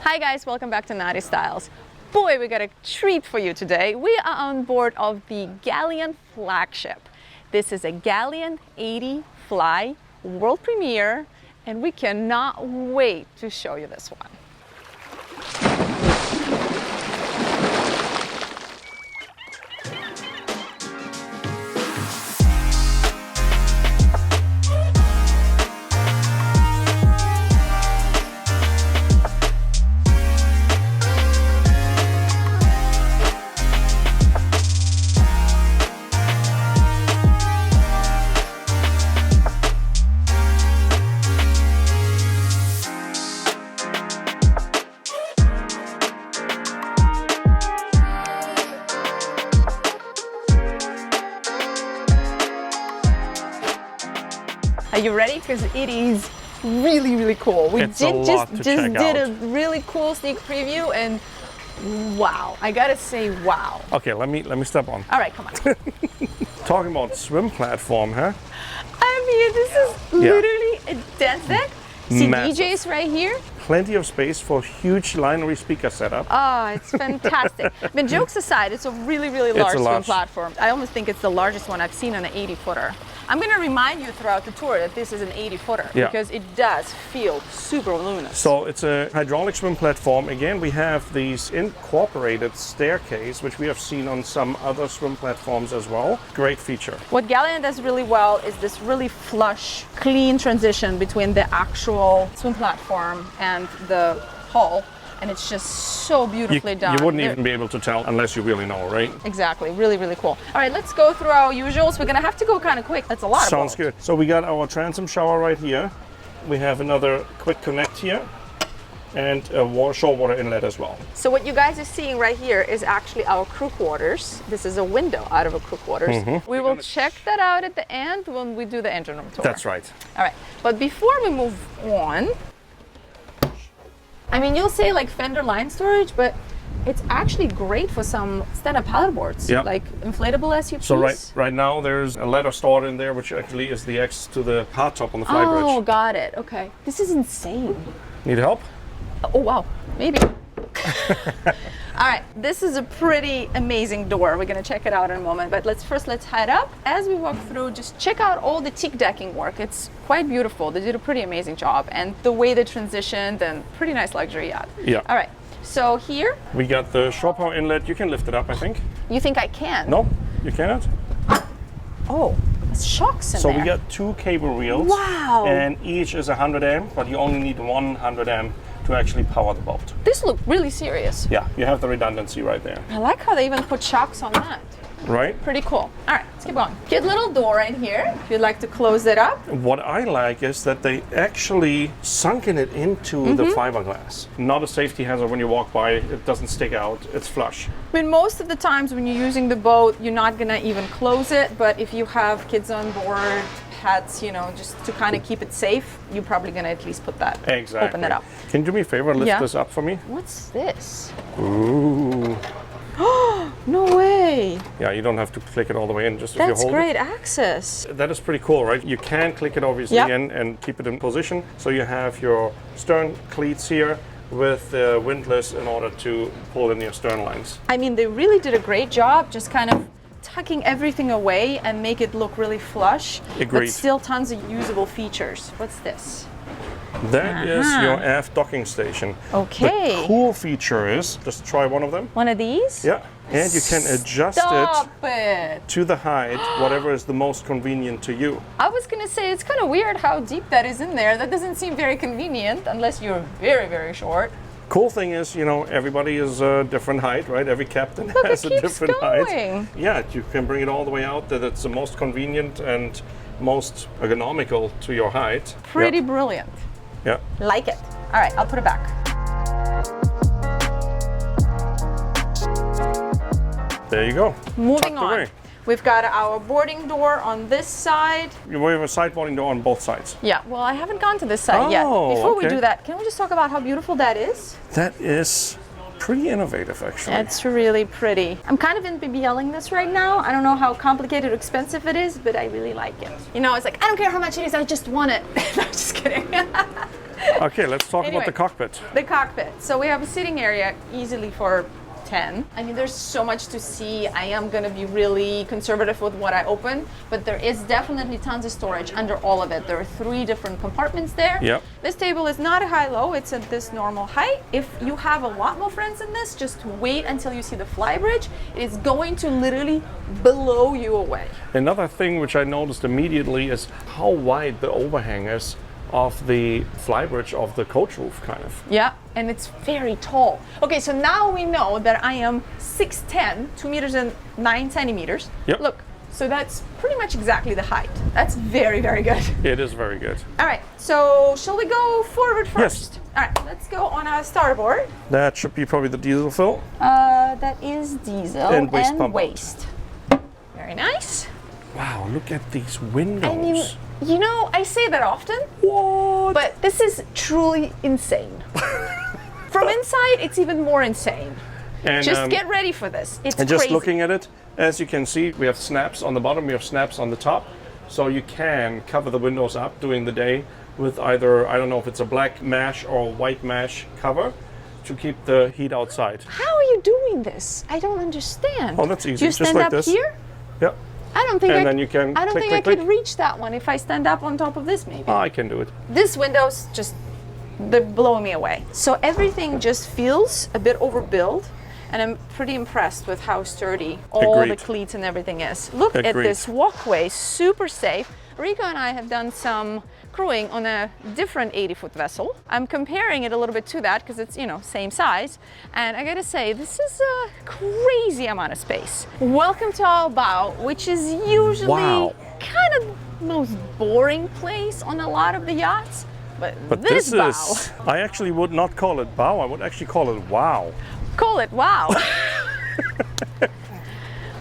Hi guys, welcome back to Naughty Styles. Boy, we got a treat for you today. We are on board of the Galeon flagship. This is a Galeon 80 Fly world premiere, and we cannot wait to show you this one. Are you ready? Because it is really, really cool. We just did a really cool sneak preview, and wow, I gotta say wow. Okay, let me step on. All right, come on. Talking about swim platform, huh? I mean, this is literally a dance deck. See Massive. DJs right here. Plenty of space for huge lineary speaker setup. Oh, it's fantastic. But jokes aside, it's a really, really large swim platform. I almost think it's the largest one I've seen on an 80-footer. I'm going to remind you throughout the tour that this is an 80-footer because it does feel super voluminous. So it's a hydraulic swim platform. Again, we have these incorporated staircase, which we have seen on some other swim platforms as well. Great feature. What Galeon does really well is this really flush, clean transition between the actual swim platform and the hull. And it's just so beautifully done. You wouldn't even be able to tell unless you really know, right? Exactly. Really, really cool. All right, let's go through our usuals. We're going to have to go kind of quick. That's a lot of Sounds good. So we got our transom shower right here. We have another quick connect here and a shore water inlet as well. So what you guys are seeing right here is actually our crew quarters. This is a window out of a crew quarters. We will check that out at the end when we do the engine room tour. That's right. All right. But before we move on, I mean, you'll say like fender line storage, but it's actually great for some stand-up paddleboards, like inflatable SUPs. So right now there's a ladder stored in there, which actually is the X to the hardtop on the flybridge. Oh, got it. Okay. This is insane. Need help? Oh, wow. Maybe. All right, this is a pretty amazing door. We're gonna check it out in a moment, but let's head up. As we walk through, just check out all the teak decking work. It's quite beautiful. They did a pretty amazing job, and the way they transitioned, and pretty nice luxury yacht. Yeah. All right, so here. We got the shore power inlet. You can lift it up, I think. You think I can? No, you cannot. Oh, it's shocks in so there. We got two cable reels. Wow. And each is 100 amp, but you only need 100 amp to actually power the boat. This looked really serious. Yeah, you have the redundancy right there. I like how they even put shocks on that. Right? Pretty cool. All right, let's keep going. Cute little door in here, if you'd like to close it up. What I like is that they actually sunken it into the fiberglass. Not a safety hazard when you walk by, it doesn't stick out, it's flush. I mean, most of the times when you're using the boat, you're not gonna even close it, but if you have kids on board, pets, you know, just to kind of keep it safe, you're probably gonna at least put that, open that up. Can you do me a favor, lift this up for me? What's this? Ooh. No way. Yeah, you don't have to click it all the way in, just if you hold it. That's great access. That is pretty cool, right? You can click it obviously in and keep it in position. So you have your stern cleats here with the windlass in order to pull in your stern lines. I mean, they really did a great job just kind of tucking everything away and make it look really flush. Agreed. But still tons of usable features. What's this? That is your aft docking station. Okay. The cool feature is, just try one of them. One of these? Yeah. And you can adjust it to the height, whatever is the most convenient to you. I was gonna say, it's kind of weird how deep that is in there. That doesn't seem very convenient unless you're very, very short. Cool thing is, you know, everybody is a different height, right? Every captain has a different height. Yeah, you can bring it all the way out that it's the most convenient and most ergonomical to your height. Pretty brilliant. Yeah. Like it. All right, I'll put it back. There you go. Moving on. We've got our boarding door on this side. We have a side boarding door on both sides. Yeah, well, I haven't gone to this side yet. Before we do that, can we just talk about how beautiful that is? That is pretty innovative, actually. It's really pretty. I'm kind of in BBLing this right now. I don't know how complicated or expensive it is, but I really like it. You know, it's like, I don't care how much it is, I just want it. No, I'm just kidding. Okay, let's talk Anyway. about the cockpit. The cockpit. So we have a sitting area easily for 10. I mean, there's so much to see. I am going to be really conservative with what I open, but there is definitely tons of storage under all of it. There are 3 different compartments there. Yep. This table is not a high-low, it's at this normal height. If you have a lot more friends in this, just wait until you see the flybridge. It is going to literally blow you away. Another thing which I noticed immediately is how wide the overhang is of the flybridge of the coach roof, kind of. Yeah, and it's very tall. Okay, so now we know that I am 6'10", 2 meters and 9 centimeters. Yep. Look, so that's pretty much exactly the height. That's very, very good. It is very good. All right, so shall we go forward Yes. first? All right, let's go on our starboard. That should be probably the diesel fill. That is diesel And waste pump out. waste. Very nice. Wow, look at these windows. I mean, you know, I say that often, What? but this is truly insane. From inside, it's even more insane. And, Just get ready for this. It's and just crazy. looking at it, as you can see, we have snaps on the bottom, we have snaps on the top. So you can cover the windows up during the day with either, I don't know if it's a black mesh or a white mesh cover to keep the heat outside. How are you doing this? I don't understand. Oh, that's easy. Do you Just stand like up this. here? Yep. I don't think And I, then you can I don't click, think click, I could click. reach that one if I stand up on top of this maybe. I can do it. This window's just, they're blowing me away. So everything just feels a bit overbuilt, and I'm pretty impressed with how sturdy all Agreed. the cleats and everything is. Look at Agreed. this walkway, super safe. Rico and I have done some crewing on a different 80-foot vessel. I'm comparing it a little bit to that because it's, you know, same size. And I gotta say, this is a crazy amount of space. Welcome to our bow, which is usually Wow. kind of the most boring place on a lot of the yachts. But This bow, is, I actually would not call it bow, I would actually call it wow. call it wow.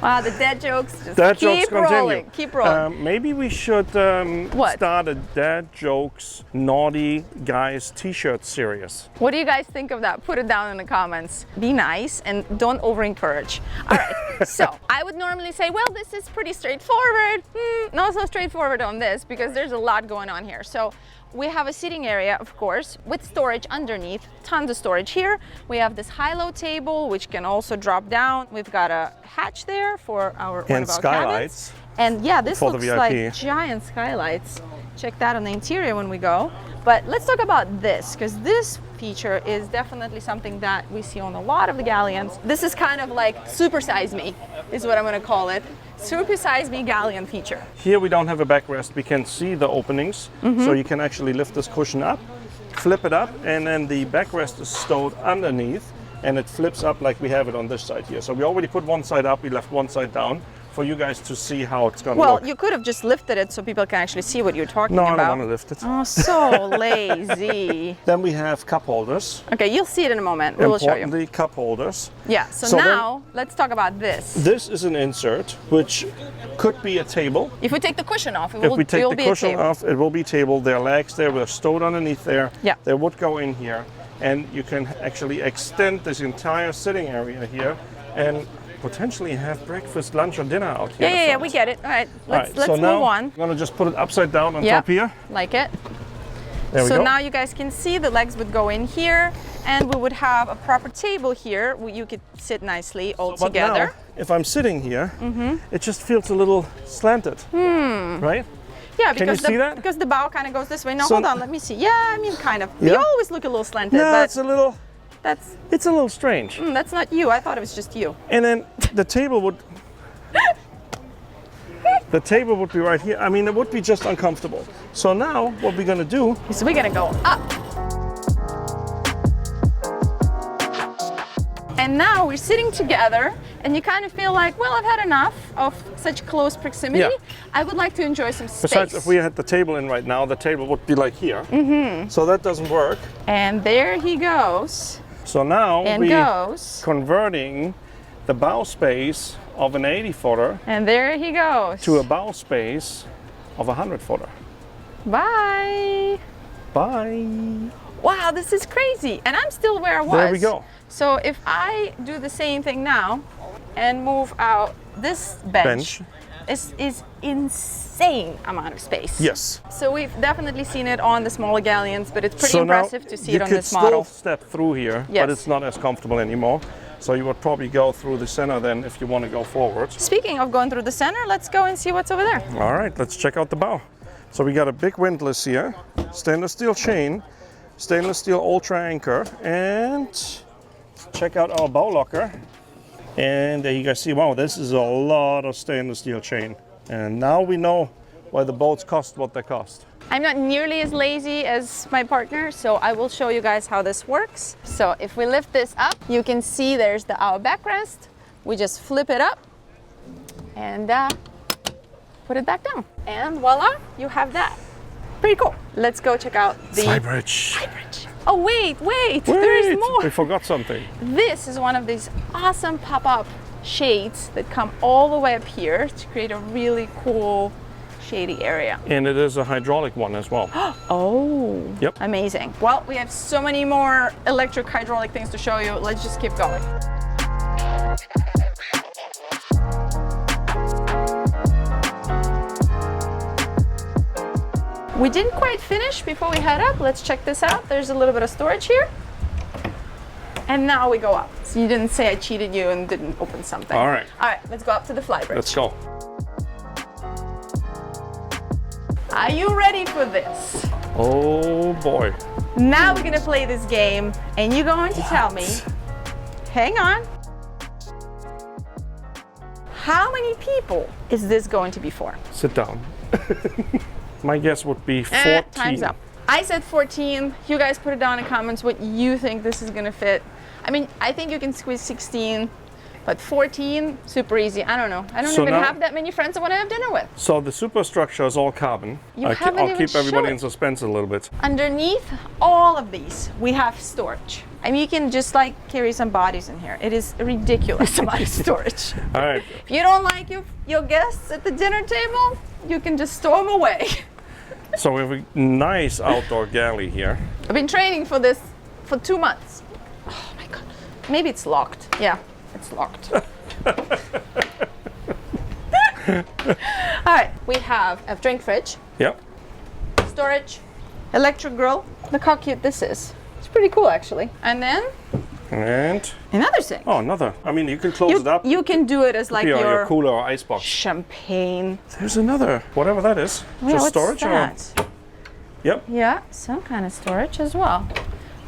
Wow, the dad jokes just Dad keep jokes rolling, continue. keep rolling. Maybe we should What? start a dad jokes naughty guys t-shirt series. What do you guys think of that? Put it down in the comments. Be nice and don't over encourage. All right, so I would normally say, well, this is pretty straightforward. Not so straightforward on this because there's a lot going on here. So we have a seating area, of course, with storage underneath, tons of storage here. We have this high-low table, which can also drop down. We've got a hatch there for our one And of our skylights. cabins. And yeah, this For the looks VIP. like giant skylights. Check that on the interior when we go. But let's talk about this, because this feature is definitely something that we see on a lot of the galleons. This is kind of like supersize me, is what I'm gonna call it. Supersize me galleon feature. Here we don't have a backrest. We can see the openings, so you can actually lift this cushion up, flip it up, and then the backrest is stowed underneath, and it flips up like we have it on this side here. So we already put one side up, we left one side down for you guys to see how it's gonna Well, look. you could have just lifted it so people can actually see what you're talking No, I about. don't want to lift it. Oh, so lazy. Then we have cup holders. Okay, you'll see it in a moment. We will show you. Importantly, cup holders. Yeah, so So then- now let's talk about this. This is an insert, which could be a table. If we take the cushion off, it If will, we take it will the be a cushion table. off, it will be table. There are legs there, they're stowed underneath there. Yeah. They would go in here, and you can actually extend this entire sitting area here and potentially have breakfast, lunch, or dinner out here. Yeah, we get it. All right, let's Alright, so move now on. I'm gonna just put it upside down on Yeah, top here. like it. There we So go. now you guys can see the legs would go in here, and we would have a proper table here where you could sit nicely all But together. now, if I'm sitting here, it just feels a little slanted, right? Yeah, Can because you see that? because the bow kind of goes this way. No, So- hold on, let me see. Yeah, I mean, kind of. Yeah? You always look a little slanted, No, but it's a little strange. that's not you. I thought it was just you. And then the table would be right here. I mean, it would be just uncomfortable. So now what we're gonna do, So we're gonna go up. And now we're sitting together, and you kind of feel like, well, I've had enough of such close proximity. Yeah. I would like to enjoy some space. besides if we had the table in right now, the table would be like here. So that doesn't work. And there he goes, So now and we goes, converting the bow space of an 80-footer and there he goes. to a bow space of a 100-footer. Bye. Bye. Wow, this is crazy. And I'm still where I was. There we go. So if I do the same thing now and move out this bench, is insane amount of space. Yes. So we've definitely seen it on the smaller galleons, but it's pretty So now impressive to see it on this you model. could still step through here, Yes. but it's not as comfortable anymore. So you would probably go through the center then if you want to go forward. Speaking of going through the center, let's go and see what's over there. All right, let's check out the bow. So we got a big windlass here, stainless steel chain, stainless steel ultra anchor, and check out our bow locker. And there you guys see, wow, this is a lot of stainless steel chain. And now we know why the boats cost what they cost. I'm not nearly as lazy as my partner, so I will show you guys how this works. So if we lift this up, you can see there's our backrest. We just flip it up and put it back down. And voila, you have that. Pretty cool. Let's go check out the Flybridge. Flybridge. Oh, wait, there's more. We forgot something. This is one of these awesome pop-up shades that come all the way up here to create a really cool shady area. And it is a hydraulic one as well. Oh, Yep. Amazing. Well, we have so many more electric hydraulic things to show you. Let's just keep going. We didn't quite finish before we head up. Let's check this out. There's a little bit of storage here. And now we go up. So you didn't say I cheated you and didn't open something. All right. All right, let's go up to the Flybridge. Let's go. Are you ready for this? Oh boy. Now we're gonna play this game and you're going to tell me, hang on, how many people is this going to be for? Sit down. My guess would be 14. Time's up. I said 14. You guys put it down in comments what you think this is gonna fit. I mean, I think you can squeeze 16, but 14, super easy. I don't know. I don't So even now- have that many friends I want to have dinner with. So the superstructure is all carbon. You I'll haven't even keep everybody shown in suspense a little bit. Underneath all of these, we have storage. I mean, you can just like carry some bodies in here. It is a ridiculous amount of storage. All right. If you don't like your guests at the dinner table, you can just storm away. So we have a nice outdoor galley here. I've been training for this for 2 months. Oh my God. Maybe it's locked. Yeah, it's locked. All right, we have a drink fridge, Yep. storage, electric grill. Look how cute this is. It's pretty cool actually. And then And another sink. oh, another. I mean, you can close it up. You can do it as like your cooler or ice box. champagne. There's another, whatever that is. Yeah, Just what's storage that? or? Yep. Yeah, some kind of storage as well.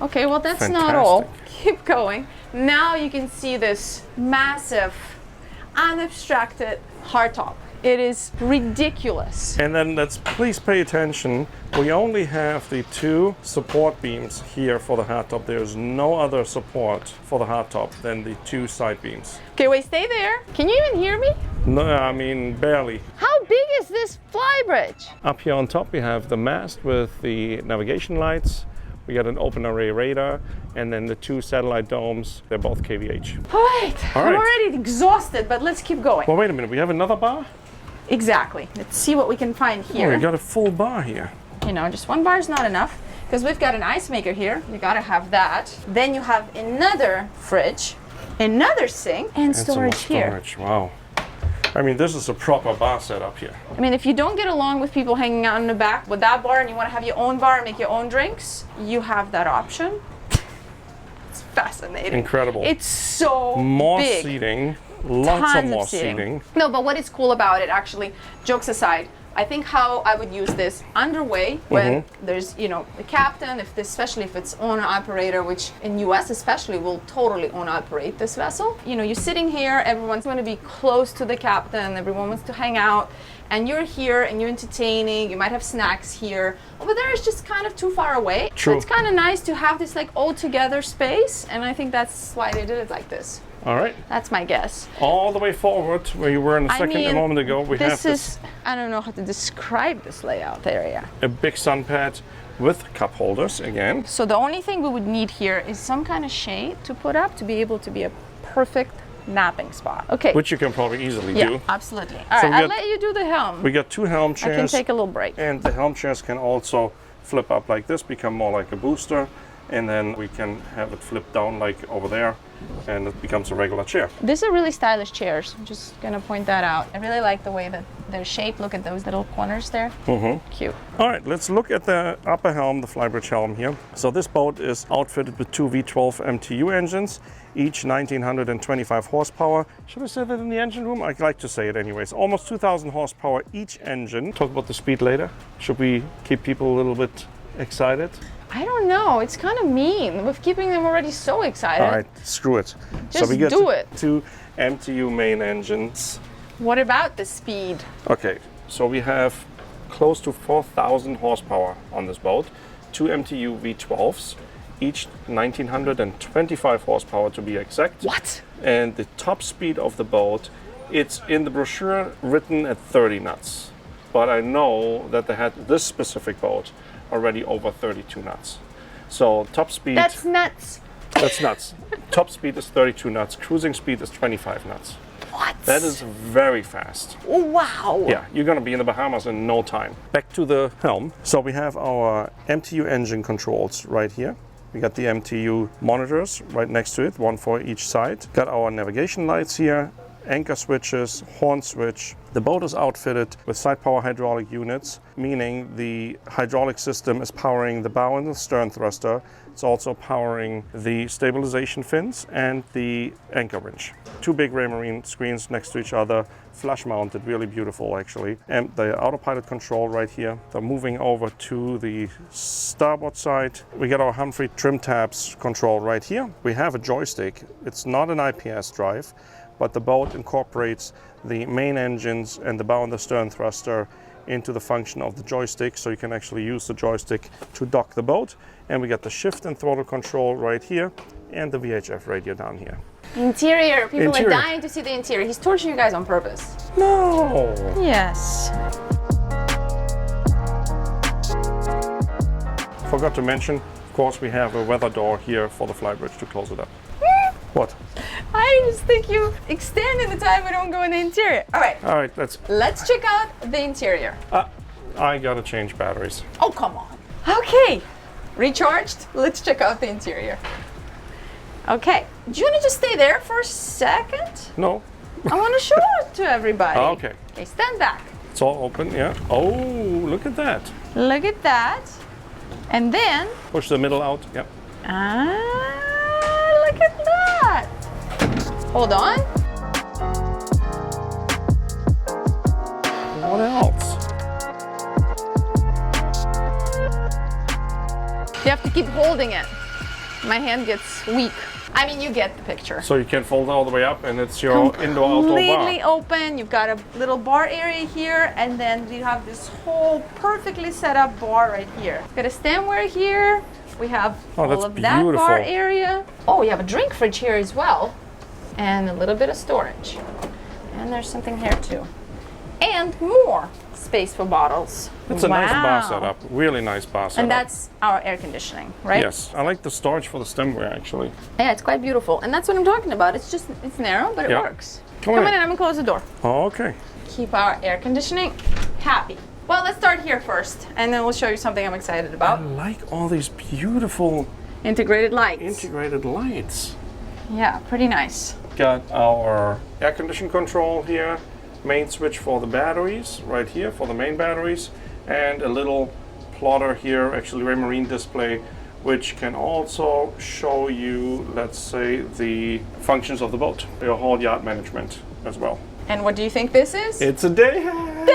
Okay, well that's not all. Fantastic. Keep going. Now you can see this massive, unobstructed hardtop. It is ridiculous. And then please pay attention. We only have the 2 support beams here for the hardtop. There's no other support for the hardtop than the 2 side beams. Okay, wait, stay there. Can you even hear me? No, I mean, barely. How big is this Flybridge? Up here on top, we have the mast with the navigation lights. We got an open array radar, and then the 2 satellite domes. They're both KVH. Oh, wait, All I'm right. already exhausted, but let's keep going. Well, wait a minute. We have another bar? Exactly. Let's see what we can find Oh, here. we got a full bar here. You know, just 1 bar is not enough because we've got an ice maker here. You gotta have that. Then you have another fridge, another sink, and And some more storage here. storage. Wow. I mean, this is a proper bar setup here. I mean, if you don't get along with people hanging out in the back with that bar and you want to have your own bar and make your own drinks, you have that option. It's fascinating. Incredible. It's so More big. seating. Lots of Tons more seating. No, but what is cool about it, actually, jokes aside, I think how I would use this underway when there's, you know, the captain, especially if it's owner operator, which in US especially will totally own operate this vessel. You know, you're sitting here, everyone's going to be close to the captain, everyone wants to hang out, and you're here and you're entertaining, you might have snacks here. Over there is just kind of too far away. True. So it's kind of nice to have this like all together space, and I think that's why they did it like this. All right. That's my guess. All the way forward, where you were in a second, a moment ago, we have this is, I don't know how to describe this layout area. a big sun pad with cup holders again. So the only thing we would need here is some kind of shade to put up to be able to be a perfect napping spot. Okay. Which you can probably easily yeah, do. absolutely. All So right, we I'll got- let you do the helm. We got 2 helm I can chairs. take a little break. And the helm chairs can also flip up like this, become more like a booster. and then we can have it flipped down like over there, and it becomes a regular chair. These are really stylish chairs. I'm just gonna point that out. I really like the way that they're shaped. Look at those little corners there. Cute. All right, let's look at the upper helm, the Flybridge helm here. So this boat is outfitted with two V12 MTU engines, each 1925 horsepower. Should I say that in the engine room? I'd like to say it anyways. Almost 2,000 horsepower each engine. Talk about the speed later. Should we keep people a little bit excited? I don't know. It's kind of mean with keeping them already so excited. All right, screw it. Just we get do it. two MTU main engines. What about the speed? Okay, so we have close to 4,000 horsepower on this boat, two MTU V12s, each 1925 horsepower to be exact. What? And the top speed of the boat, it's in the brochure written at 30 knots. But I know that they had this specific boat already over 32 knots. So top speed... That's nuts. That's nuts. Top speed is 32 knots, cruising speed is 25 knots. What? That is very fast. Oh, wow. Yeah, you're gonna be in the Bahamas in no time. Back to the helm. So we have our MTU engine controls right here. We got the MTU monitors right next to it, one for each side. Got our navigation lights here, anchor switches, horn switch. The boat is outfitted with side power hydraulic units, meaning the hydraulic system is powering the bow and the stern thruster. It's also powering the stabilization fins and the anchor winch. Two big Raymarine screens next to each other, flush mounted, really beautiful actually. And the autopilot control right here. They're moving over to the starboard side. We got our Humphrey trim tabs control right here. We have a joystick. It's not an IPS drive, but the boat incorporates the main engines and the bow and the stern thruster into the function of the joystick, so you can actually use the joystick to dock the boat. And we got the shift and throttle control right here and the VHF radio down here. Interior. People Interior. are dying to see the interior. He's torturing you guys on purpose. No! Yes. Forgot to mention, of course, we have a weather door here for the Flybridge to close it up. What? I just think you extended the time we don't go in the interior. All right, let's check out the interior. I gotta change batteries. Oh, come on. Okay, recharged. Let's check out the interior. Okay, do you want to just stay there for a second? No. I want to show it to everybody. Okay. Okay, stand back. It's all open, yeah. Oh, look at that. Look at that. And then, Push the middle out, yep. look at that. Hold on. What else? You have to keep holding it. My hand gets weak. I mean, you get the picture. So you can fold all the way up and it's your indoor-outdoor bar. Completely open. You've got a little bar area here, and then you have this whole perfectly set up bar right here. Got a stemware here. We have all that's of that bar beautiful. area. Oh, you have a drink fridge here as well, and a little bit of storage. And there's something here too. And more space for bottles. It's a nice bar Wow. setup, really nice bar setup. And that's our air conditioning, right? Yes, I like the storage for the stemware actually. Yeah, it's quite beautiful. And that's what I'm talking about. It's just, it's narrow, but it Yeah. works. Come Come on in in. and I'm gonna close the door. Oh, okay. Keep our air conditioning happy. Well, let's start here first, and then we'll show you something I'm excited I about. like all these beautiful Integrated lights. integrated lights. Yeah, pretty nice. Got our air condition control here, main switch for the batteries right here for the main batteries, and a little plotter here, actually Raymarine display, which can also show you, let's say, the functions of the boat, your whole yacht management as well. And what do you think this is? It's a day hat.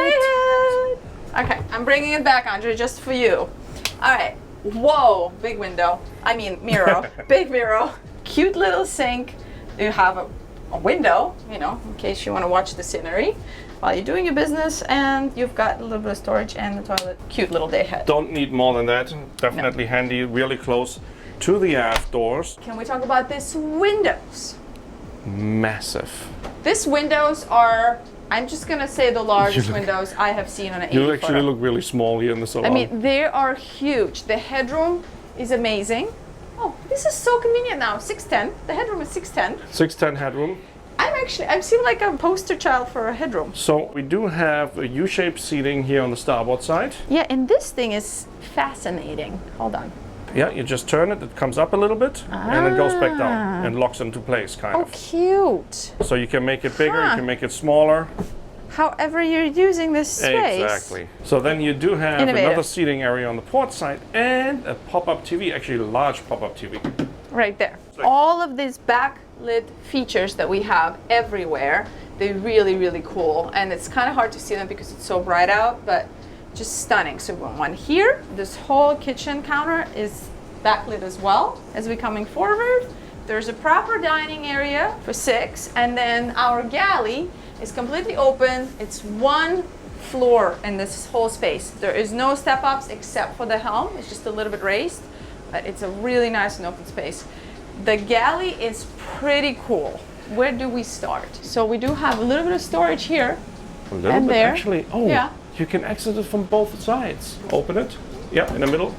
Okay, I'm bringing it back, Andre, just for you. All right. Whoa, big window. I mean, mirror. Big mirror. Cute little sink. You have a window, you know, in case you want to watch the scenery while you're doing your business, and you've got a little bit of storage and the toilet. Cute little day head. Don't need more than that. Definitely handy, really close to the aft doors. Can we talk about these windows? Massive. These windows are, I'm just gonna say, the largest windows I have seen on an 80 You actually footer. look really small here in the salon. I mean, they are huge. The headroom is amazing. Oh, this is so convenient now. 6'10". The headroom is 6'10". 6'10" headroom. I seem like a poster child for a headroom. So we do have a U-shaped seating here on the starboard side. Yeah, and this thing is fascinating. Hold on. Yeah, you just turn it, it comes up a little bit, and it goes back down and locks into place, kind Oh, of. cute. So you can make it bigger, you Huh. can make it smaller. However you're using this space. Exactly. So then you do have Innovative. another seating area on the port side and a pop-up TV, actually a large pop-up TV. Right there. Like- All of these backlit features that we have everywhere, they're really, really cool. And it's kind of hard to see them because it's so bright out, but just stunning. So one here, this whole kitchen counter is backlit as well. As we're coming forward, there's a proper dining area for 6, and then our galley is completely open. It's one floor in this whole space. There is no step-ups except for the helm. It's just a little bit raised, but it's a really nice and open space. The galley is pretty cool. Where do we start? So we do have a little bit of storage here. A little And bit, there. actually. Oh, Yeah. you can exit it from both sides. Open it. Yeah, in the middle.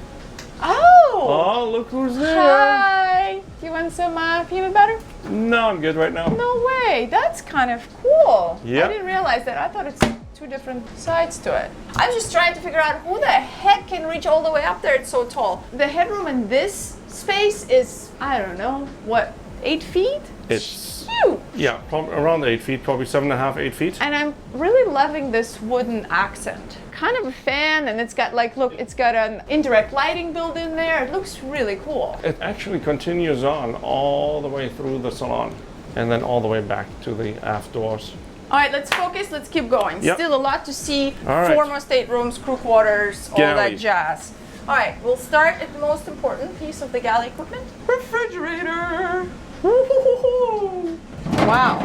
Oh! Oh, look who's there. Hi! Do you want some peanut butter? No, I'm good right now. No way! That's kind of cool. Yeah. I didn't realize that. I thought it's 2 different sides to it. I'm just trying to figure out who the heck can reach all the way up there. It's so tall. The headroom in this space is, I don't know, what, 8 feet? It's, Huge! yeah, around 8 feet, probably 7.5, 8 feet. And I'm really loving this wooden accent. Kind of a fan, and it's got like, look, it's got an indirect lighting built in there. It looks really cool. It actually continues on all the way through the salon and then all the way back to the aft doors. All right, let's focus. Let's keep going. Yep. Still a lot to see. All right. 4 more staterooms, crew quarters, all Galley. that jazz. All right, we'll start at the most important piece of the galley equipment. Refrigerator. Woo-hoo-hoo-hoo. Wow.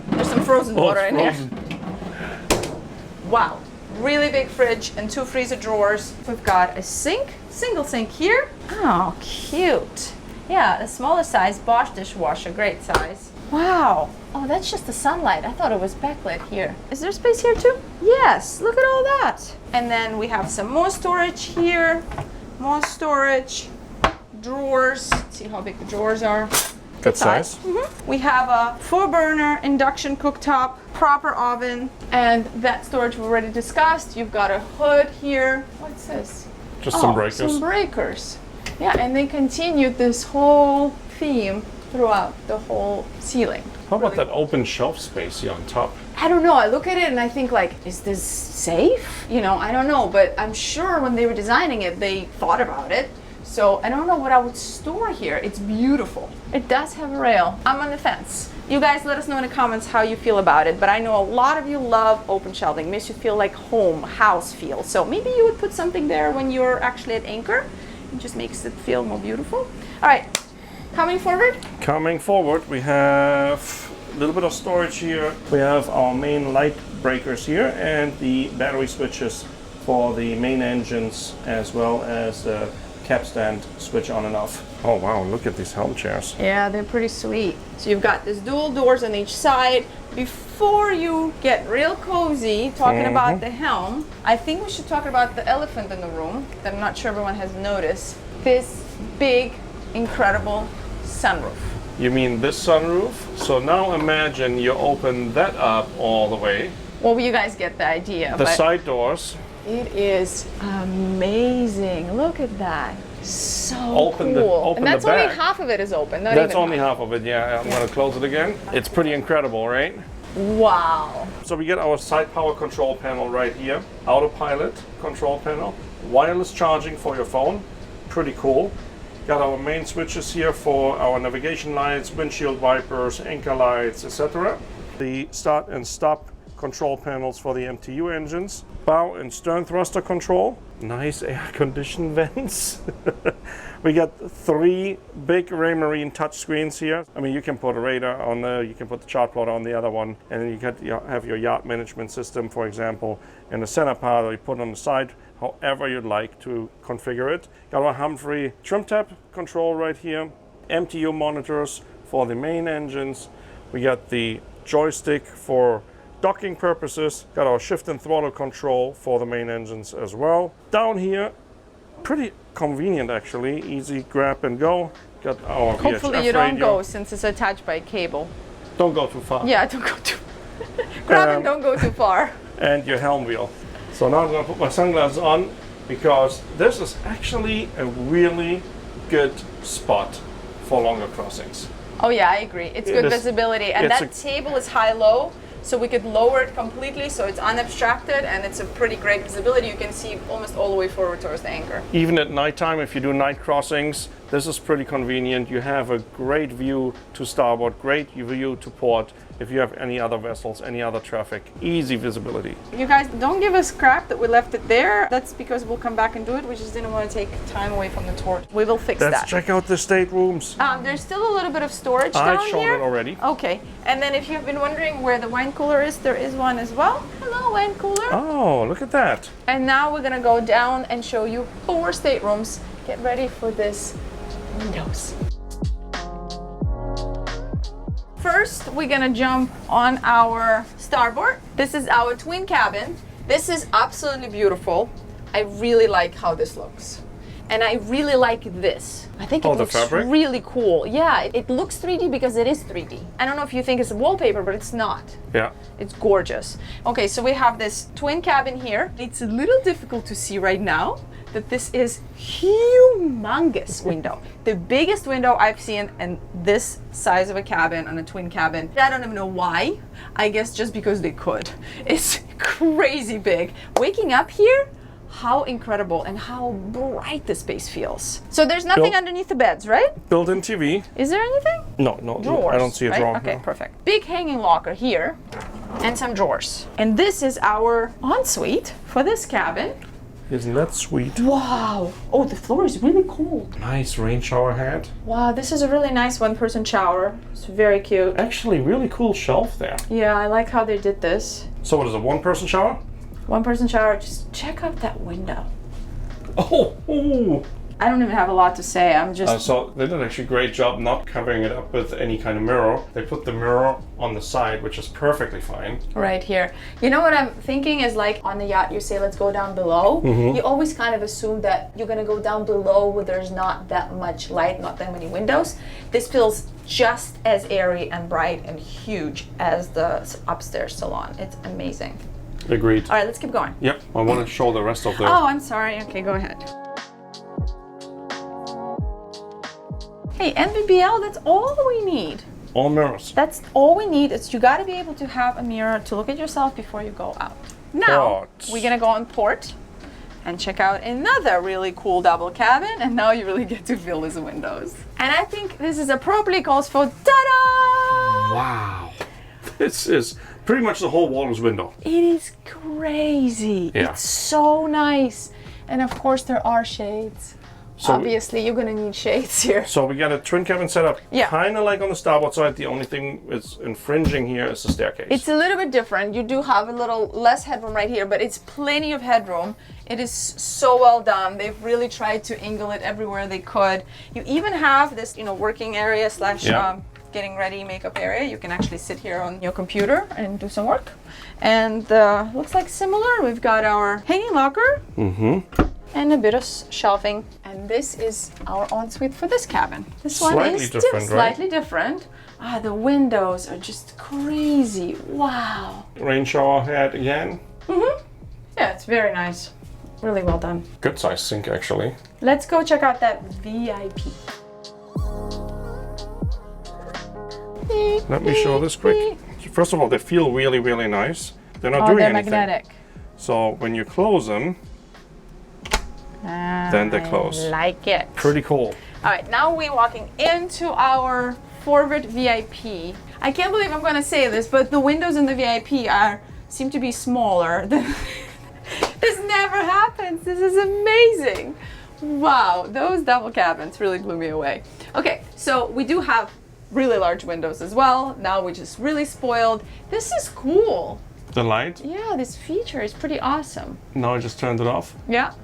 There's some frozen water in here. Wow. Really big fridge and 2 freezer drawers. We've got a sink, single sink here. Oh, cute. Yeah, a smaller size Bosch dishwasher, great size. Wow. Oh, that's just the sunlight. I thought it was backlit here. Is there space here too? Yes, look at all that. And then we have some more storage here. More storage. Drawers. See how big the drawers are. Good size. We have a 4-burner induction cooktop, proper oven, and that storage we already discussed. You've got a hood here. What's this? Just some breakers. Some breakers. Yeah, and they continued this whole theme throughout the whole ceiling. How about that open shelf space here on top? I don't know. I look at it and I think like, is this safe? You know, I don't know, but I'm sure when they were designing it, they thought about it. So I don't know what I would store here. It's beautiful. It does have a rail. I'm on the fence. You guys let us know in the comments how you feel about it, but I know a lot of you love open shelving. Makes you feel like home, house feel. So maybe you would put something there when you're actually at anchor. It just makes it feel more beautiful. All right, coming forward. Coming forward, we have a little bit of storage here. We have our main light breakers here and the battery switches for the main engines as well as the capstan switch on and off. Oh wow, look at these helm chairs. Yeah, they're pretty sweet. So you've got this dual doors on each side. Before you get real cozy talking about the helm, I think we should talk about the elephant in the room that I'm not sure everyone has noticed. This big, incredible sunroof. You mean this sunroof? So now imagine you open that up all the way. Well, you guys get the idea. The but side doors. it is amazing. Look at that. So Open the- cool. open and that's the only back. half of it is open. Not That's even only half of it, yeah. I'm gonna close it again. It's pretty incredible, right? Wow. So we get our side power control panel right here, autopilot control panel, wireless charging for your phone, pretty cool. Got our main switches here for our navigation lights, windshield wipers, anchor lights, etc. The start and stop control panels for the MTU engines, bow and stern thruster control, nice air conditioned vents. We got 3 big Raymarine touch screens here. I mean, you can put a radar on there, you can put the chart plotter on the other one, and then have your yacht management system, for example, in the center part, or you put it on the side, however you'd like to configure it. Got our Humphrey trim tab control right here, MTU monitors for the main engines. We got the joystick for docking purposes, got our shift and throttle control for the main engines as well. Down here, pretty convenient actually, easy grab and go. Got our Hopefully VHF you don't radio. go since it's attached by cable. Don't go too far. Yeah, don't go too. Grab and don't go too far. And your helm wheel. So now I'm gonna put my sunglasses on because this is actually a really good spot for longer crossings. Oh yeah, I agree. It's good visibility, and that table is high-low, so we could lower it completely so it's unobstructed, and it's a pretty great visibility. You can see almost all the way forward towards the anchor. Even at nighttime, if you do night crossings, this is pretty convenient. You have a great view to starboard, great view to port. If you have any other vessels, any other traffic, easy visibility. You guys, don't give us crap that we left it there. That's because we'll come back and do it. We just didn't want to take time away from the tour. We will fix that. Let's check out the staterooms. There's still a little bit of storage down I've shown here. it already. Okay, and then if you've been wondering where the wine cooler is, there is one as well. Hello, wine cooler. Oh, look at that. And now we're gonna go down and show you 4 staterooms. Get ready for this windows. First, we're gonna jump on our starboard. This is our twin cabin. This is absolutely beautiful. I really like how this looks. And I really like this. I think it looks really cool. Yeah, it looks 3D because it is 3D. I don't know if you think it's wallpaper, but it's not. Yeah. It's gorgeous. Okay, so we have this twin cabin here. It's a little difficult to see right now that this is humongous window. The biggest window I've seen in this size of a cabin, on a twin cabin. I don't even know why. I guess just because they could. It's crazy big. Waking up here, how incredible and how bright the space feels. So there's nothing underneath the beds, right? Built-in TV. Is there anything? No, Drawers, I don't see a right? drawer. Okay, no. perfect. Big hanging locker here and some drawers. And this is our ensuite for this cabin. Isn't that sweet? Wow. Oh, the floor is really cold. Nice rain shower head. Wow, this is a really nice one-person shower. It's very cute. Actually, really cool shelf there. Yeah, I like how they did this. So what is a one-person shower? One-person shower. Just check out that window. Oh. I don't even have a lot to say. I'm just... So they did actually a great job not covering it up with any kind of mirror. They put the mirror on the side, which is perfectly fine. Right here. You know what I'm thinking is, like on the yacht you say let's go down below. You always kind of assume that you're gonna go down below where there's not that much light, not that many windows. This feels just as airy and bright and huge as the upstairs salon. It's amazing. Agreed. All right, let's keep going. Yep, I want to show the rest of the... Oh, I'm sorry. Okay, go ahead. Hey, NVBL, that's all we need. All mirrors. That's all we need. Is you got to be able to have a mirror to look at yourself before you go out. Now, we're going to go on port and check out another really cool double cabin, and now you really get to feel these windows. And I think this is appropriately calls for ta-da! Wow. This is pretty much the whole wall is window. It is crazy. Yeah. It's so nice. And of course there are shades. So obviously you're gonna need shades here. So we got a twin cabin setup, kind of like on the starboard side. The only thing is infringing here is the staircase. It's a little bit different. You do have a little less headroom right here, but it's plenty of headroom. It is so well done. They've really tried to angle it everywhere they could. You even have this, working area slash getting ready makeup area. You can actually sit here on your computer and do some work. And looks like similar. We've got our hanging locker. And a bit of shelving. And this is our ensuite for this cabin. This one is slightly different. Ah, the windows are just crazy. Wow. Rain shower head again. Yeah, it's very nice. Really well done. Good size sink, actually. Let's go check out that VIP. Let me show this quick. First of all, they feel really, really nice. They're not doing anything. Magnetic. So when you close them, then they close. I like it. Pretty cool. All right, now we're walking into our forward VIP. I can't believe I'm going to say this, but the windows in the VIP seem to be smaller than. This never happens. This is amazing. Wow, those double cabins really blew me away. Okay, so we do have really large windows as well. Now we're just really spoiled. This is cool. The light? Yeah, this feature is pretty awesome. Now I just turned it off. Yeah.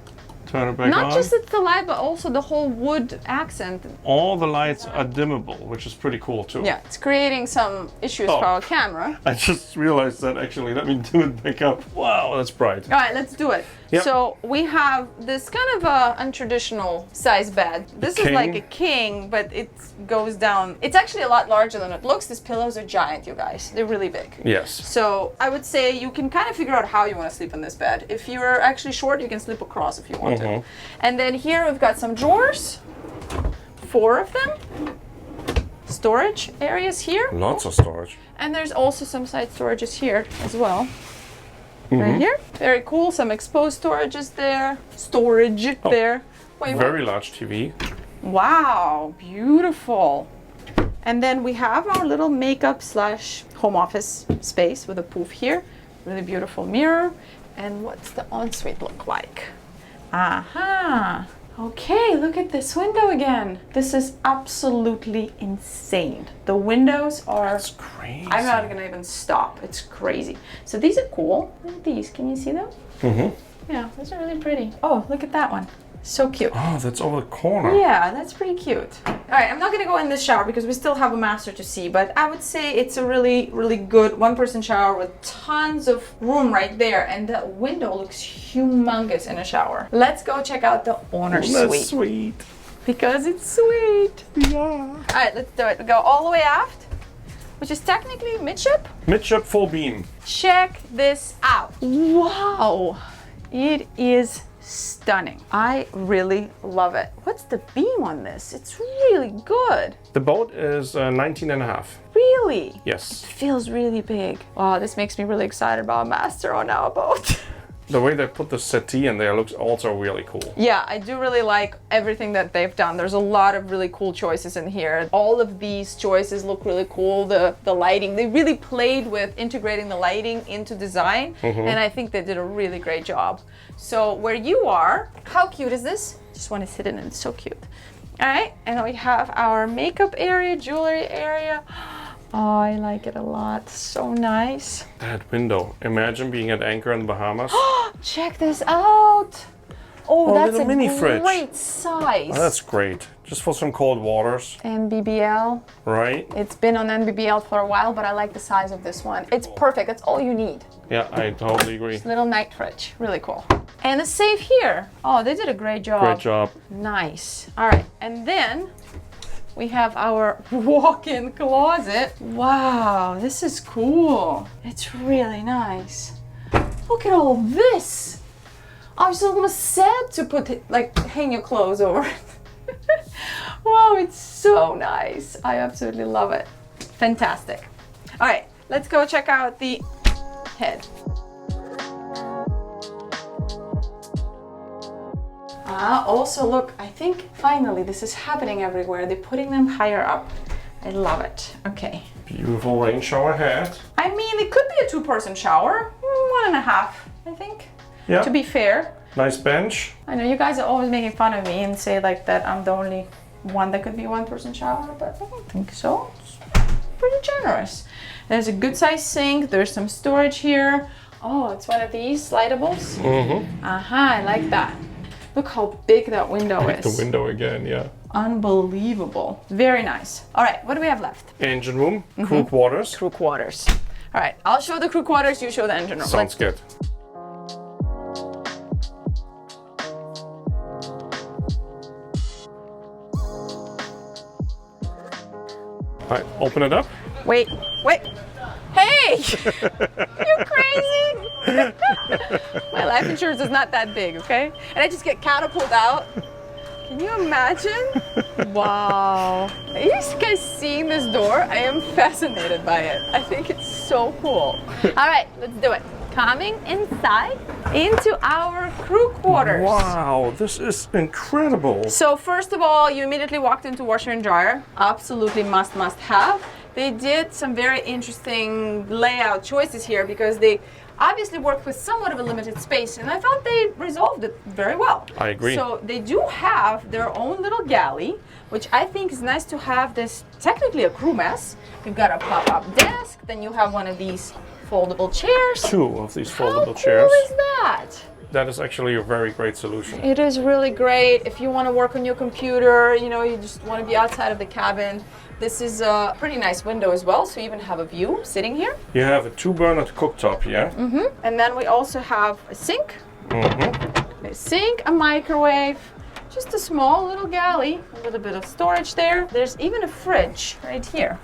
Turn it back on. Not just the light, but also the whole wood accent. All the lights are dimmable, which is pretty cool too. Yeah, it's creating some issues for our camera. I just realized that actually. Let me do it back up. Wow, that's bright. All right, let's do it. Yep. So we have this kind of untraditional size bed. This is like a king, but it goes down. It's actually a lot larger than it looks. These pillows are giant, you guys. They're really big. Yes. So I would say you can kind of figure out how you want to sleep in this bed. If you're actually short, you can sleep across if you want to. And then here we've got some drawers. 4 of them. Storage areas here. Lots of storage. And there's also some side storages here as well. Right here. Very cool. Some exposed storages there. Storage there. Wait, Very large TV. wow, beautiful. And then we have our little makeup slash home office space with a poof here. Really beautiful mirror. And what's the ensuite look like? Aha. Okay, look at this window again. This is absolutely insane. The windows are... That's crazy. I'm not gonna even stop. It's crazy. So these are cool. Look at these. Can you see them? Yeah, those are really pretty. Oh, look at that one. So cute. Oh, that's over the corner. Yeah, that's pretty cute. All right, I'm not gonna go in this shower because we still have a master to see, but I would say it's a really, really good one-person shower with tons of room right there, and the window looks humongous in a shower. Let's go check out the owner's suite. That's sweet. Because it's sweet. Yeah. All right, let's do it. We go all the way aft, which is technically midship. Midship full beam. Check this out. Wow, it is stunning. I really love it. What's the beam on this? It's really good. The boat is 19.5. Really? Yes. Feels really big. Wow, this makes me really excited about a master on our boat. The way they put the settee in there looks also really cool. Yeah, I do really like everything that they've done. There's a lot of really cool choices in here. All of these choices look really cool. The lighting, they really played with integrating the lighting into design, and I think they did a really great job. So where you are, how cute is this? Just want to sit in it, it's so cute. All right, and then we have our makeup area, jewelry area. Oh, I like it a lot. So nice. That window. Imagine being at anchor in the Bahamas. Check this out. Oh, that's little a mini fridge. great size. Oh, that's great. Just for some cold waters, NBBL. right? It's been on NBBL for a while, but I like the size of this one. It's perfect. That's all you need. Yeah, I totally agree. Little night fridge. Really cool. And a safe here. Oh, they did a great job. Great job. Nice. All right. And then we have our walk-in closet. Wow, this is cool. It's really nice. Look at all this. I was almost sad to put it, like, hang your clothes over it. Wow, it's so nice. I absolutely love it. Fantastic. All right, let's go check out the head. Also look, I think finally this is happening everywhere. They're putting them higher up. I love it. Okay. Beautiful rain shower head. I mean, it could be a 2-person shower. 1.5, I think. Yeah. To be fair. Nice bench. I know you guys are always making fun of me and say like that I'm the only one that could be a 1-person shower, but I don't think so. It's pretty generous. There's a good sized sink. There's some storage here. Oh, it's one of these slidables. I like that. Look how big that window is. The window again, yeah. Unbelievable. Very nice. All right, what do we have left? Engine room, crew quarters. Crew quarters. All right, I'll show the crew quarters, you show the engine room. Sounds good. All right, open it up. Wait. Hey! You crazy? My life insurance is not that big, okay? And I just get catapulted out. Can you imagine? Wow. Are you guys seeing this door? I am fascinated by it. I think it's so cool. All right, let's do it. Coming inside into our crew quarters. Wow, this is incredible. So first of all, you immediately walked into washer and dryer. Absolutely must have. They did some very interesting layout choices here because they obviously worked with somewhat of a limited space, and I thought they resolved it very well. I agree. So they do have their own little galley, which I think is nice to have. This technically a crew mess. You've got a pop-up desk, then you have one of these foldable chairs. 2 of these How foldable cool chairs. is that? That is actually a very great solution. It is really great if you want to work on your computer, you know, you just want to be outside of the cabin. This is a pretty nice window as well, so you even have a view sitting here. You have a 2-burner cooktop here. And then we also have a sink. A sink, a microwave, just a small little galley, a little bit of storage there. There's even a fridge right here.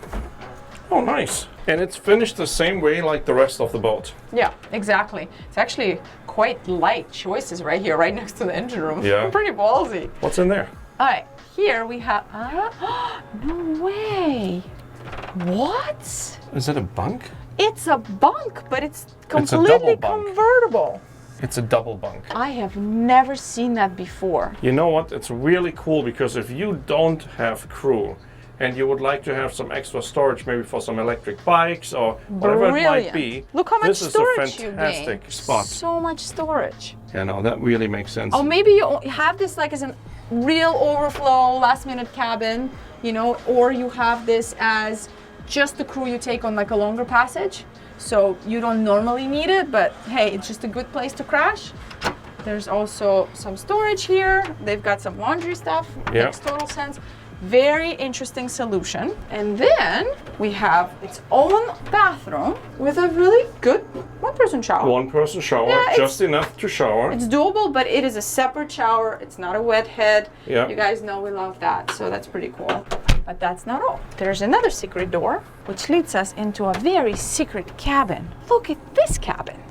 Oh, nice. And it's finished the same way like the rest of the boat. Yeah, exactly. It's actually quite light choices right here, right next to the engine room. Yeah. Pretty ballsy. What's in there? All right, here we have, no way. What? Is it a bunk? It's a bunk, but it's double completely bunk. convertible. It's a double bunk. I have never seen that before. You know what? It's really cool because if you don't have crew and you would like to have some extra storage, maybe for some electric bikes or whatever it might be, Look how much this is a storage you fantastic gain. spot. So much storage. Yeah, no, that really makes sense. Oh, maybe you have this like as a real overflow last minute cabin, you know, or you have this as just the crew you take on like a longer passage. So you don't normally need it, but hey, it's just a good place to crash. There's also some storage here. They've got some laundry stuff. Yeah. Makes total sense. Very interesting solution. And then we have its own bathroom with a really good one-person shower. One-person shower, Yeah, just enough to shower. It's doable, but it is a separate shower. It's not a wet head. Yeah. You guys know we love that, so that's pretty cool. But that's not all. There's another secret door, which leads us into a very secret cabin. Look at this cabin.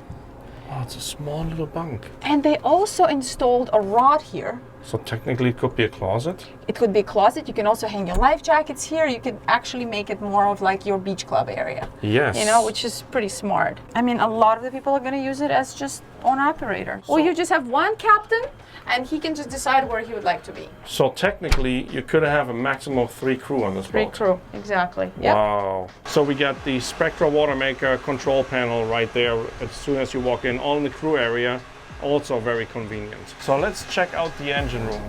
Oh, it's a small little bunk. And they also installed a rod here. So technically it could be a closet. It could be a closet. You can also hang your life jackets here. You could actually make it more of like your beach club area. Yes. You know, which is pretty smart. I mean, a lot of the people are going to use it as just owner operator. Or you just have one captain and he can just decide where he would like to be. So technically you could have a maximum of 3 crew on this boat. 3 crew, exactly. Yep. Wow. So we got the Spectra water maker control panel right there as soon as you walk in on the crew area. Also very convenient. So let's check out the engine room.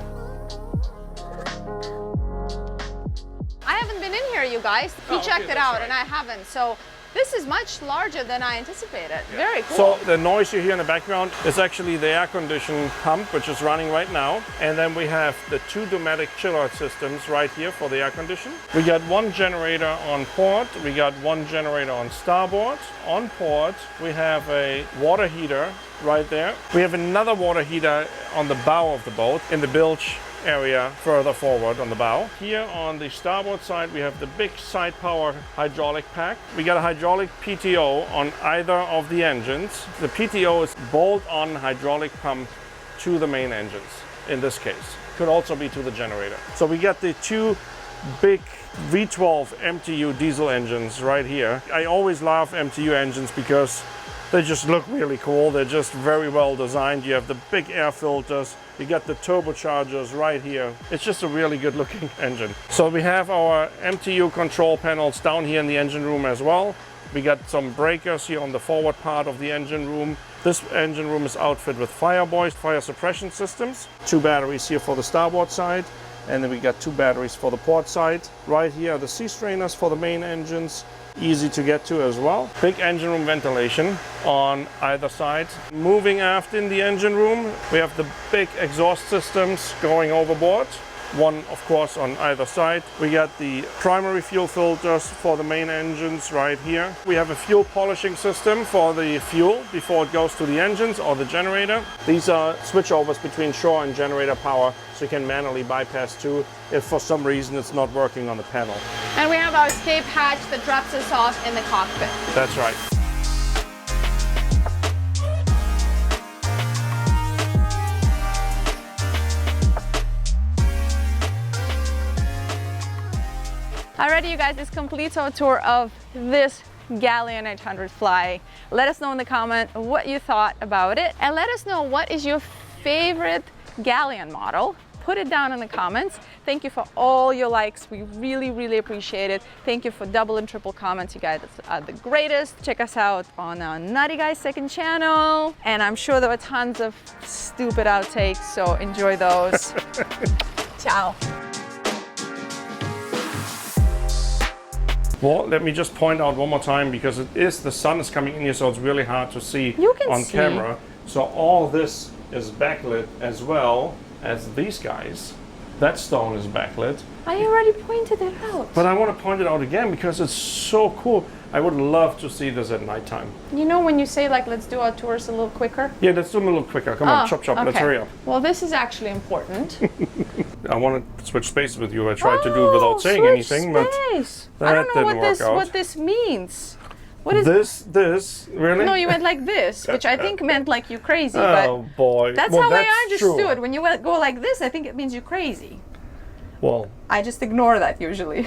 I haven't been in here, you guys. He Oh, okay, checked it that's out right. and I haven't. So this is much larger than I anticipated. Very cool. So the noise you hear in the background is actually the air conditioning pump, which is running right now. And then we have the 2 Dometic chiller systems right here for the air condition. We got 1 generator on port. We got 1 generator on starboard. On port, we have a water heater right there. We have another water heater on the bow of the boat in the bilge area further forward on the bow. Here on the starboard side we have the big side power hydraulic pack. We got a hydraulic PTO on either of the engines. The PTO is bolt-on hydraulic pump to the main engines in this case. Could also be to the generator. So we got the 2 big V12 MTU diesel engines right here. I always love MTU engines because they just look really cool. They're just very well designed. You have the big air filters. You got the turbochargers right here. It's just a really good looking engine. So we have our MTU control panels down here in the engine room as well. We got some breakers here on the forward part of the engine room. This engine room is outfitted with Fireboy fire suppression systems. 2 batteries here for the starboard side. And then we got 2 batteries for the port side. Right here are the sea strainers for the main engines. Easy to get to as well. Big engine room ventilation on either side. Moving aft in the engine room, we have the big exhaust systems going overboard. 1 of course on either side. We got the primary fuel filters for the main engines right here. We have a fuel polishing system for the fuel before it goes to the engines or the generator. These are switchovers between shore and generator power, so you can manually bypass 2 if for some reason it's not working on the panel. And we have our escape hatch that drops us off in the cockpit. That's right. Alrighty, you guys, this completes our tour of this Galleon 800 Fly. Let us know in the comment what you thought about it, and let us know what is your favorite Galleon model. Put it down in the comments. Thank you for all your likes. We really, really appreciate it. Thank you for double and triple comments. You guys are the greatest. Check us out on our Nutty Guys second channel. And I'm sure there were tons of stupid outtakes, so enjoy those. Ciao. Well, let me just point out one more time, because the sun is coming in here, so it's really hard to see on camera. So all this is backlit as well as these guys. That stone is backlit. I already pointed it out. But I want to point it out again because it's so cool. I would love to see this at nighttime. You know when you say like, let's do our tours a little quicker? Yeah, let's do them a little quicker. Come on, chop, chop, let's hurry up. Well, this is actually important. I want to switch spaces with you. I tried to do it without saying anything, but I don't know what this means. What is this? Really? No, you went like this, which I think meant like you crazy. Oh but boy. That's well, how that's I understood. True. When you go like this, I think it means you're crazy. Well, I just ignore that usually.